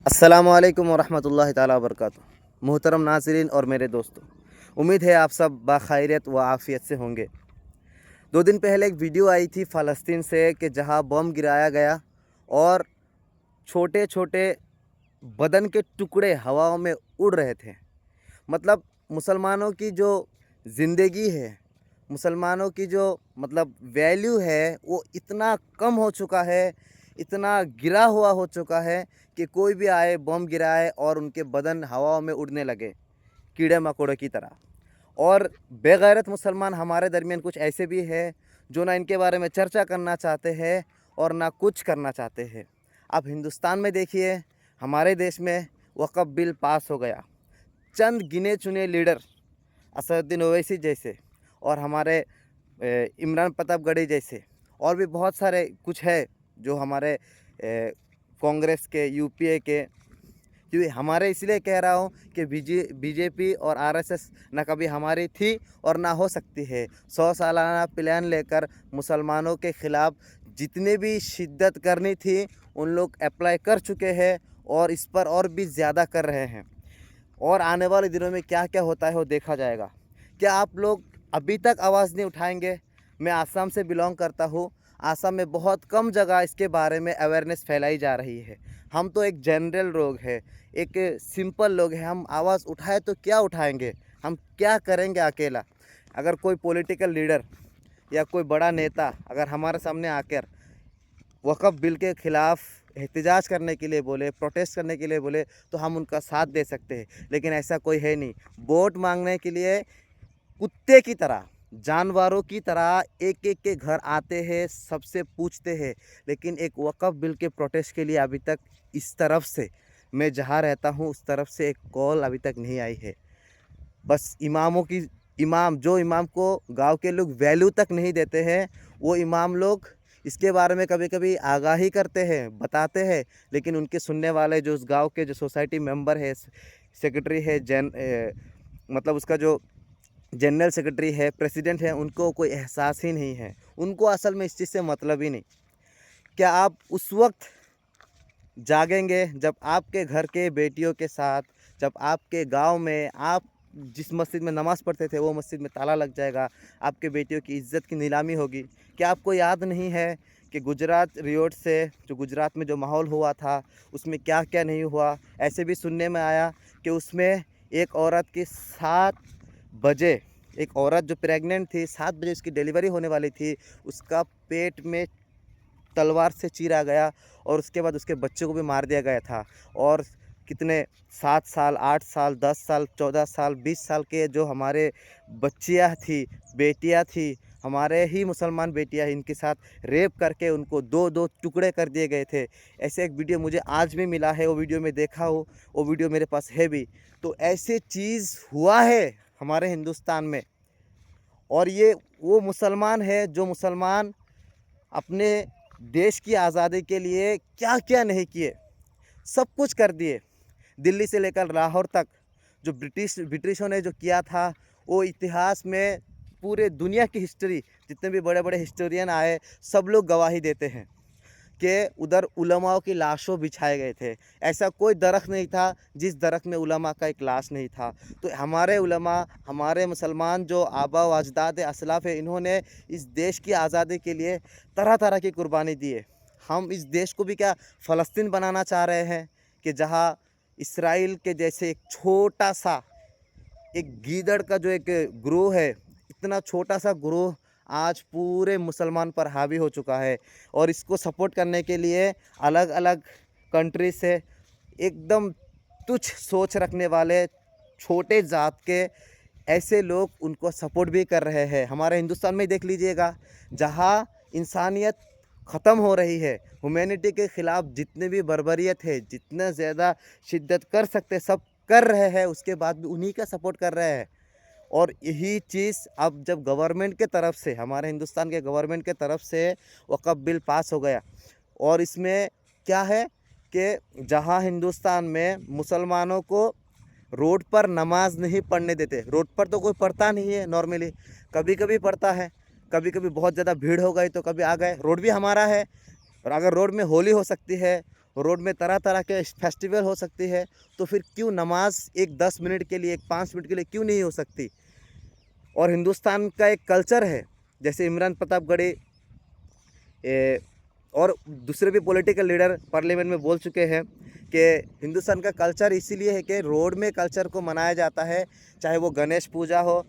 अस्सलामुअलैकुम वरहमतुल्लाहि ताला वबरकातुहू। मोहतरम नाज़रीन और मेरे दोस्तों, उम्मीद है आप सब बाखैरियत व आफ़ियत से होंगे। 2 दिन पहले एक वीडियो आई थी फ़लस्तीन से कि जहां बम गिराया गया और छोटे छोटे बदन के टुकड़े हवाओं में उड़ रहे थे। मतलब मुसलमानों की जो ज़िंदगी है, मुसलमानों की जो वैल्यू है, वो इतना कम हो चुका है, इतना गिरा हुआ हो चुका है कि कोई भी आए बम गिराए और उनके बदन हवाओं में उड़ने लगे कीड़े मकोड़े की तरह। और बेगैरत मुसलमान हमारे दरमियान कुछ ऐसे भी हैं जो ना इनके बारे में चर्चा करना चाहते हैं और ना कुछ करना चाहते हैं। आप हिंदुस्तान में देखिए, हमारे देश में वक़्फ़ बिल पास हो गया। चंद गिने चुने लीडर असदुद्दीन ओवैसी जैसे और हमारे इमरान प्रतापगढ़ी जैसे और भी बहुत सारे कुछ है जो हमारे कांग्रेस के, यूपीए के, क्योंकि हमारे इसलिए कह रहा हूँ कि बीजेपी और आरएसएस ना कभी हमारी थी और ना हो सकती है। 100 सालाना प्लान लेकर मुसलमानों के ख़िलाफ़ जितने भी शिद्दत करनी थी उन लोग अप्लाई कर चुके हैं और इस पर और भी ज़्यादा कर रहे हैं। और आने वाले दिनों में क्या क्या होता है वो देखा जाएगा। क्या आप लोग अभी तक आवाज़ नहीं उठाएंगे? मैं आसाम से बिलोंग करता हूँ। आसाम में बहुत कम जगह इसके बारे में अवेयरनेस फैलाई जा रही है। हम तो एक जनरल लोग हैं, एक सिंपल लोग हैं। हम आवाज़ उठाए तो क्या उठाएंगे? हम क्या करेंगे अकेला? अगर कोई पॉलिटिकल लीडर या कोई बड़ा नेता अगर हमारे सामने आकर वक़्फ़ बिल के ख़िलाफ़ एहतजाज करने के लिए बोले, प्रोटेस्ट करने के लिए बोले, तो हम उनका साथ दे सकते हैं। लेकिन ऐसा कोई है नहीं। वोट मांगने के लिए कुत्ते की तरह, जानवरों की तरह एक एक के घर आते हैं, सबसे पूछते हैं। लेकिन एक वक़्फ़ बिल के प्रोटेस्ट के लिए अभी तक इस तरफ से, मैं जहाँ रहता हूँ उस तरफ से एक कॉल अभी तक नहीं आई है। बस इमाम को गांव के लोग वैल्यू तक नहीं देते हैं। वो इमाम लोग इसके बारे में कभी कभी आगाही करते हैं, बताते हैं, लेकिन उनके सुनने वाले जो उस गांव के जो सोसाइटी मेंबर है, सेक्रेटरी है, उसका जो जनरल सेक्रेटरी है, प्रेसिडेंट है, उनको कोई एहसास ही नहीं है। उनको असल में इस चीज़ से मतलब ही नहीं। क्या आप उस वक्त जागेंगे जब आपके घर के बेटियों के साथ, जब आपके गांव में आप जिस मस्जिद में नमाज़ पढ़ते थे वो मस्जिद में ताला लग जाएगा, आपके बेटियों की इज़्ज़त की नीलामी होगी? क्या आपको याद नहीं है कि गुजरात रियोट से जो गुजरात में जो माहौल हुआ था उसमें क्या क्या नहीं हुआ? ऐसे भी सुनने में आया कि उसमें एक औरत की 7 बजे, एक औरत जो प्रेग्नेंट थी, 7 बजे उसकी डिलीवरी होने वाली थी, उसका पेट में तलवार से चीरा गया और उसके बाद उसके बच्चे को भी मार दिया गया था। और कितने 7 साल, 8 साल, 10 साल, 14 साल, 20 साल के जो हमारे बच्चियाँ थी, बेटियाँ थी, हमारे ही मुसलमान बेटियाँ, इनके साथ रेप करके उनको 2-2 टुकड़े कर दिए गए थे। ऐसे एक वीडियो मुझे आज भी मिला है, वो वीडियो मैं देखा हूँ, वो वीडियो मेरे पास है भी। तो ऐसे चीज़ हुआ है हमारे हिंदुस्तान में। और ये वो मुसलमान है जो मुसलमान अपने देश की आज़ादी के लिए क्या क्या नहीं किए, सब कुछ कर दिए। दिल्ली से लेकर लाहौर तक जो ब्रिटिशों ने जो किया था, वो इतिहास में पूरे दुनिया की हिस्ट्री, जितने भी बड़े बड़े हिस्टोरियन आए, सब लोग गवाही देते हैं कि उधर उलमाओं की लाशों बिछाए गए थे। ऐसा कोई दरख्त नहीं था जिस दरख्त में उलमा का एक लाश नहीं था। तो हमारे उलमा, हमारे मुसलमान जो आबा व अजदाद असलाफ़ है, इन्होंने इस देश की आज़ादी के लिए तरह तरह की कुर्बानी दी है। हम इस देश को भी क्या फ़लस्तीन बनाना चाह रहे हैं कि जहाँ इसराइल के जैसे एक छोटा सा, एक गीदड़ का जो एक ग्रोह है, इतना छोटा सा ग्रोह आज पूरे मुसलमान पर हावी हो चुका है। और इसको सपोर्ट करने के लिए अलग अलग कंट्री से एकदम तुच्छ सोच रखने वाले छोटे जात के ऐसे लोग उनको सपोर्ट भी कर रहे हैं। हमारे हिंदुस्तान में देख लीजिएगा, जहाँ इंसानियत ख़त्म हो रही है, ह्यूमैनिटी के ख़िलाफ़ जितने भी बर्बरियत है, जितना ज़्यादा शिद्दत कर सकते सब कर रहे हैं, उसके बाद भी उन्हीं का सपोर्ट कर रहे हैं। और यही चीज़ अब जब गवर्नमेंट के तरफ से, हमारे हिंदुस्तान के गवर्नमेंट के तरफ से वक़्फ़ बिल पास हो गया, और इसमें क्या है कि जहां हिंदुस्तान में मुसलमानों को रोड पर नमाज नहीं पढ़ने देते। रोड पर तो कोई पढ़ता नहीं है नॉर्मली, कभी कभी पढ़ता है, कभी कभी बहुत ज़्यादा भीड़ हो गई तो कभी आ गए। रोड भी हमारा है, और अगर रोड में होली हो सकती है, रोड में तरह तरह के फेस्टिवल हो सकती है, तो फिर क्यों नमाज एक 10 मिनट के लिए, एक 5 मिनट के लिए क्यों नहीं हो सकती। और हिंदुस्तान का एक कल्चर है, जैसे इमरान प्रतापगढ़ी और दूसरे भी पॉलिटिकल लीडर पार्लियामेंट में बोल चुके हैं कि हिंदुस्तान का कल्चर इसीलिए है कि रोड में कल्चर को मनाया जाता है, चाहे वो गणेश पूजा हो,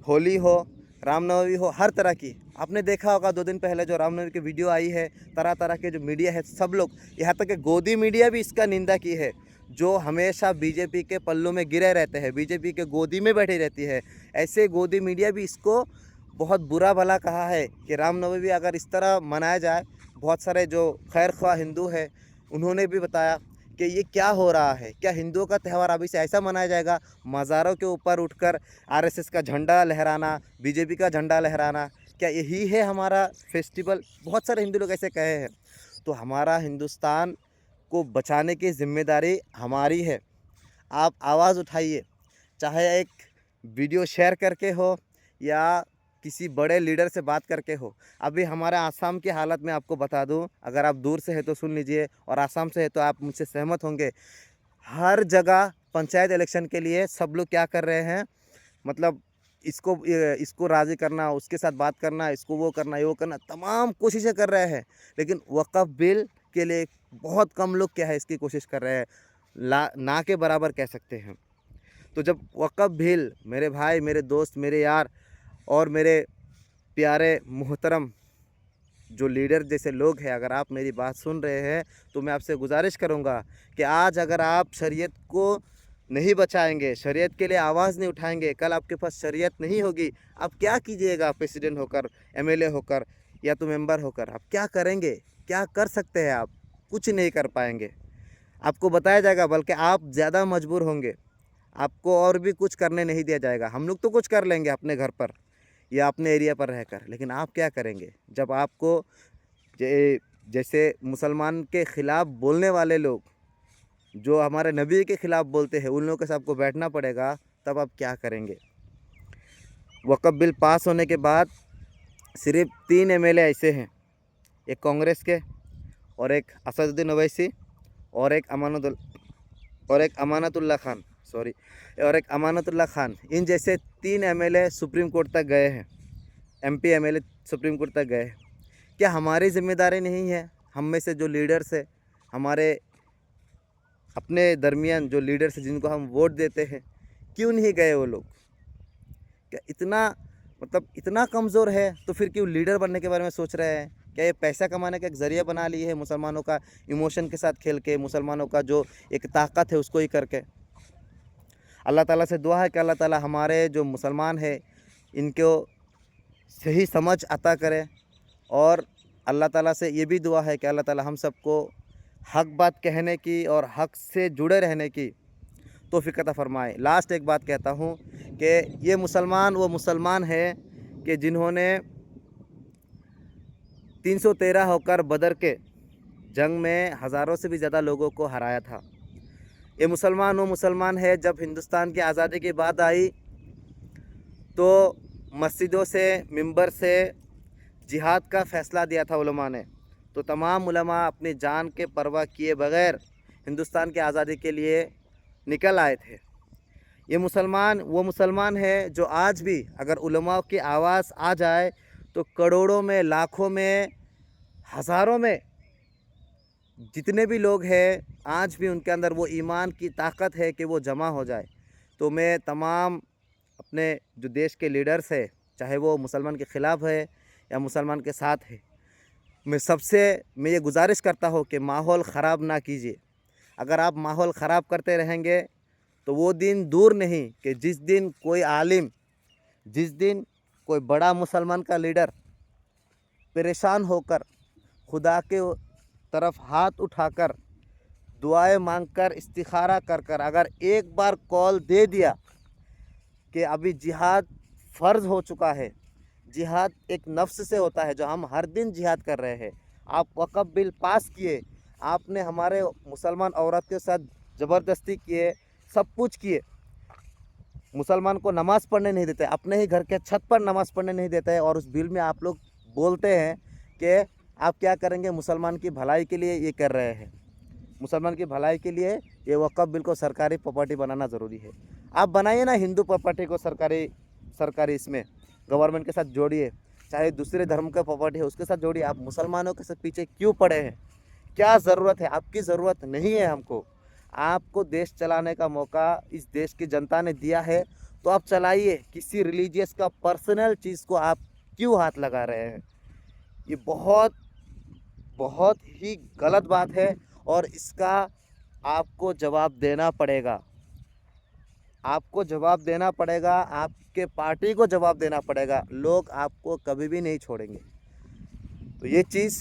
होली हो, रामनवमी हो, हर तरह की। आपने देखा होगा 2 दिन पहले जो रामनवमी की वीडियो आई है, तरह तरह के जो मीडिया है सब लोग, यहाँ तक कि गोदी मीडिया भी इसका निंदा की है, जो हमेशा बीजेपी के पल्लू में गिरे रहते हैं, बीजेपी के गोदी में बैठी रहती है। ऐसे गोदी मीडिया भी इसको बहुत बुरा भला कहा है कि रामनवमी अगर इस तरह मनाया जाए। बहुत सारे जो खैर ख्वाह हिंदू हैं उन्होंने भी बताया कि ये क्या हो रहा है, क्या हिंदुओं का त्यौहार अभी से ऐसा मनाया जाएगा, मज़ारों के ऊपर उठकर आरएसएस का झंडा लहराना, बीजेपी का झंडा लहराना, क्या यही है हमारा फेस्टिवल। बहुत सारे हिंदू लोग ऐसे कहे हैं। तो हमारा हिंदुस्तान को बचाने की जिम्मेदारी हमारी है। आप आवाज़ उठाइए, चाहे एक वीडियो शेयर करके हो या किसी बड़े लीडर से बात करके हो। अभी हमारे आसाम की हालत में आपको बता दूं, अगर आप दूर से है तो सुन लीजिए और आसाम से है तो आप मुझसे सहमत होंगे। हर जगह पंचायत इलेक्शन के लिए सब लोग क्या कर रहे हैं, मतलब इसको राज़ी करना, उसके साथ बात करना, इसको वो करना, ये वो करना, तमाम कोशिशें कर रहे हैं। लेकिन वक़्फ़ बिल के लिए बहुत कम लोग क्या है इसकी कोशिश कर रहे हैं, ना के बराबर कह सकते हैं। तो जब वक़्फ़ बिल, मेरे भाई, मेरे दोस्त, मेरे यार और मेरे प्यारे मोहतरम जो लीडर जैसे लोग हैं, अगर आप मेरी बात सुन रहे हैं तो मैं आपसे गुजारिश करूंगा कि आज अगर आप शरीयत को नहीं बचाएंगे, शरीयत के लिए आवाज़ नहीं उठाएंगे, कल आपके पास शरीयत नहीं होगी, आप क्या कीजिएगा प्रेसिडेंट होकर, एमएलए होकर या तो मेंबर होकर, आप क्या करेंगे, क्या कर सकते हैं आप? कुछ नहीं कर पाएंगे। आपको बताया जाएगा, बल्कि आप ज़्यादा मजबूर होंगे, आपको और भी कुछ करने नहीं दिया जाएगा। हम लोग तो कुछ कर लेंगे अपने घर पर या अपने एरिया पर रहकर, लेकिन आप क्या करेंगे जब आपको जैसे मुसलमान के ख़िलाफ़ बोलने वाले लोग, जो हमारे नबी के ख़िलाफ़ बोलते हैं, उन लोगों के साथ आपको बैठना पड़ेगा, तब आप क्या करेंगे। वक़्फ़ बिल पास होने के बाद सिर्फ 3 एमएलए ऐसे हैं, एक कांग्रेस के और एक असदुद्दीन ओवैसी और एक अमानतुल्लाह खान, और एक अमानतुल्लाह खान। इन जैसे 3 एमएलए सुप्रीम कोर्ट तक गए हैं, एमपी एमएलए सुप्रीम कोर्ट तक गए हैं। क्या हमारी जिम्मेदारी नहीं है, हम में से जो लीडर्स है, हमारे अपने दरमियान जो लीडर्स हैं जिनको हम वोट देते हैं, क्यों नहीं गए वो लोग? क्या इतना कमज़ोर है तो फिर क्यों लीडर बनने के बारे में सोच रहे हैं? क्या ये पैसा कमाने का एक ज़रिया बना लिए है, मुसलमानों का इमोशन के साथ खेल के, मुसलमानों का जो एक ताकत है उसको ही करके। अल्लाह ताला से दुआ है कि अल्लाह ताला हमारे जो मुसलमान हैं इनको सही समझ अता करे, और अल्लाह ताला से ये भी दुआ है कि अल्लाह ताला हम सबको हक बात कहने की और हक से जुड़े रहने की तौफीक अता फरमाए। लास्ट एक बात कहता हूँ कि ये मुसलमान वो मुसलमान है कि जिन्होंने 313 होकर बदर के जंग में हज़ारों से भी ज़्यादा लोगों को हराया था। ये मुसलमान वो मुसलमान है जब हिंदुस्तान की आज़ादी की बात आई तो मस्जिदों से, मिंबर से जिहाद का फ़ैसला दिया था उलमा ने। तो तमाम उलमा अपनी जान के परवाह किए बग़ैर हिंदुस्तान की आज़ादी के लिए निकल आए थे। ये मुसलमान वो मुसलमान है जो आज भी अगर उलमा की आवाज़ आ जाए तो करोड़ों में, लाखों में, हज़ारों में जितने भी लोग हैं, आज भी उनके अंदर वो ईमान की ताकत है कि वो जमा हो जाए। तो मैं तमाम अपने जो देश के लीडर्स हैं, चाहे वो मुसलमान के ख़िलाफ़ है या मुसलमान के साथ है, मैं ये गुजारिश करता हूँ कि माहौल ख़राब ना कीजिए। अगर आप माहौल ख़राब करते रहेंगे तो वो दिन दूर नहीं कि जिस दिन कोई आलिम, जिस दिन कोई बड़ा मुसलमान का लीडर परेशान होकर खुदा के तरफ हाथ उठाकर दुआएं मांगकर इस्तिखारा कर कर अगर एक बार कॉल दे दिया कि अभी जिहाद फ़र्ज़ हो चुका है, जिहाद एक नफ्स से होता है जो हम हर दिन जिहाद कर रहे हैं। आप वक़्फ़ बिल पास किए, आपने हमारे मुसलमान औरत के साथ ज़बरदस्ती किए, सब कुछ किए। मुसलमान को नमाज़ पढ़ने नहीं देते, अपने ही घर के छत पर नमाज़ पढ़ने नहीं देते हैं, और उस बिल में आप लोग बोलते हैं कि आप क्या करेंगे, मुसलमान की भलाई के लिए ये कर रहे हैं। मुसलमान की भलाई के लिए ये वक़्फ़ बिल को सरकारी प्रॉपर्टी बनाना ज़रूरी है। आप बनाइए ना हिंदू प्रॉपर्टी को सरकारी सरकारी इसमें गवर्नमेंट के साथ जोड़िए, चाहे दूसरे धर्म का प्रॉपर्टी है उसके साथ जोड़िए। आप मुसलमानों के साथ पीछे क्यों पड़े हैं? क्या ज़रूरत है? आपकी ज़रूरत नहीं है हमको। आपको देश चलाने का मौका इस देश की जनता ने दिया है, तो आप चलाइए। किसी रिलीजियस का पर्सनल चीज़ को आप क्यों हाथ लगा रहे हैं? ये बहुत बहुत ही गलत बात है और इसका आपको जवाब देना पड़ेगा। आपको जवाब देना पड़ेगा, आपके पार्टी को जवाब देना पड़ेगा। लोग आपको कभी भी नहीं छोड़ेंगे। तो ये चीज़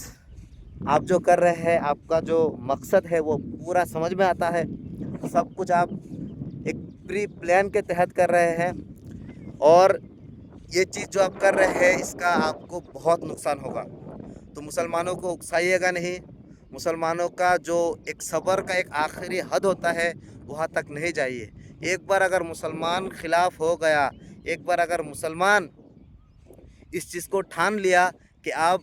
आप जो कर रहे हैं, आपका जो मकसद है वो पूरा समझ में आता है। सब कुछ आप एक प्री प्लान के तहत कर रहे हैं और ये चीज़ जो आप कर रहे हैं इसका आपको बहुत नुकसान होगा। तो मुसलमानों को उकसाइएगा नहीं। मुसलमानों का जो एक सब्र का एक आखिरी हद होता है वहाँ तक नहीं जाइए। एक बार अगर मुसलमान खिलाफ हो गया, एक बार अगर मुसलमान इस चीज़ को ठान लिया कि आप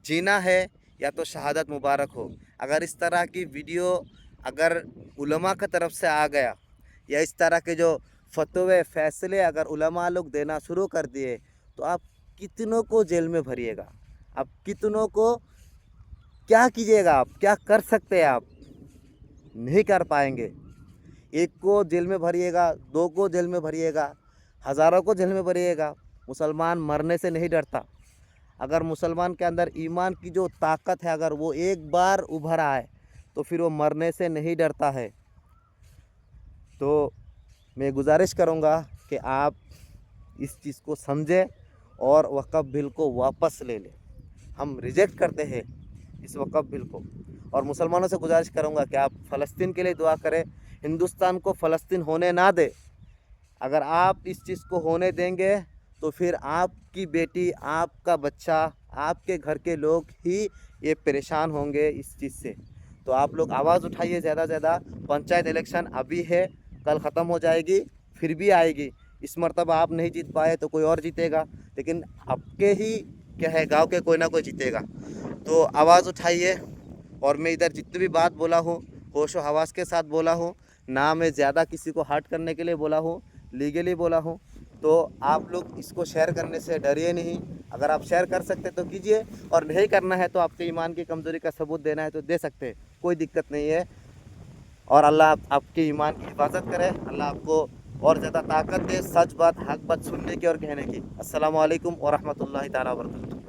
जीना है या तो शहादत मुबारक हो। अगर इस तरह की वीडियो अगर उलमा की तरफ से आ गया या इस तरह के जो फतवे फैसले अगर उलमा लोग देना शुरू कर दिए तो आप कितनों को जेल में भरिएगा? आप कितनों को क्या कीजिएगा? आप क्या कर सकते हैं? आप नहीं कर पाएंगे। एक को जेल में भरिएगा, दो को जेल में भरिएगा, हज़ारों को जेल में भरिएगा। मुसलमान मरने से नहीं डरता। अगर मुसलमान के अंदर ईमान की जो ताकत है अगर वो एक बार उभर आए तो फिर वो मरने से नहीं डरता है। तो मैं गुजारिश करूँगा कि आप इस चीज़ को समझें और वक़्फ़ बिल को वापस ले लें। हम रिजेक्ट करते हैं इस वक़्फ़ बिल को और मुसलमानों से गुजारिश करूँगा कि आप फ़लस्तीन के लिए दुआ करें। हिंदुस्तान को फ़लस्तीन होने ना दें। अगर आप इस चीज़ को होने देंगे तो फिर आपकी बेटी, आपका बच्चा, आपके घर के लोग ही ये परेशान होंगे इस चीज़ से। तो आप लोग आवाज़ उठाइए ज़्यादा से ज़्यादा। पंचायत इलेक्शन अभी है, कल ख़त्म हो जाएगी, फिर भी आएगी। इस मर्तबा आप नहीं जीत पाए तो कोई और जीतेगा, लेकिन आपके ही क्या है गांव के कोई ना कोई जीतेगा। तो आवाज़ उठाइए। और मैं इधर जितनी भी बात बोला हूँ होशो हवास के साथ बोला हूँ, ना मैं ज़्यादा किसी को हर्ट करने के लिए बोला हूँ, लीगली बोला हूँ। तो आप लोग इसको शेयर करने से डरिए नहीं। अगर आप शेयर कर सकते तो कीजिए और नहीं करना है तो आपके ईमान की कमज़ोरी का सबूत देना है तो दे सकते हैं, कोई दिक्कत नहीं है। और अल्लाह आपके ईमान की हिफाजत करे, अल्लाह आपको और ज़्यादा ताकत दे सच बात हक बात सुनने की और कहने की। अस्सलामु अलैकुम व रहमतुल्लाहि ताला व बरकातहू।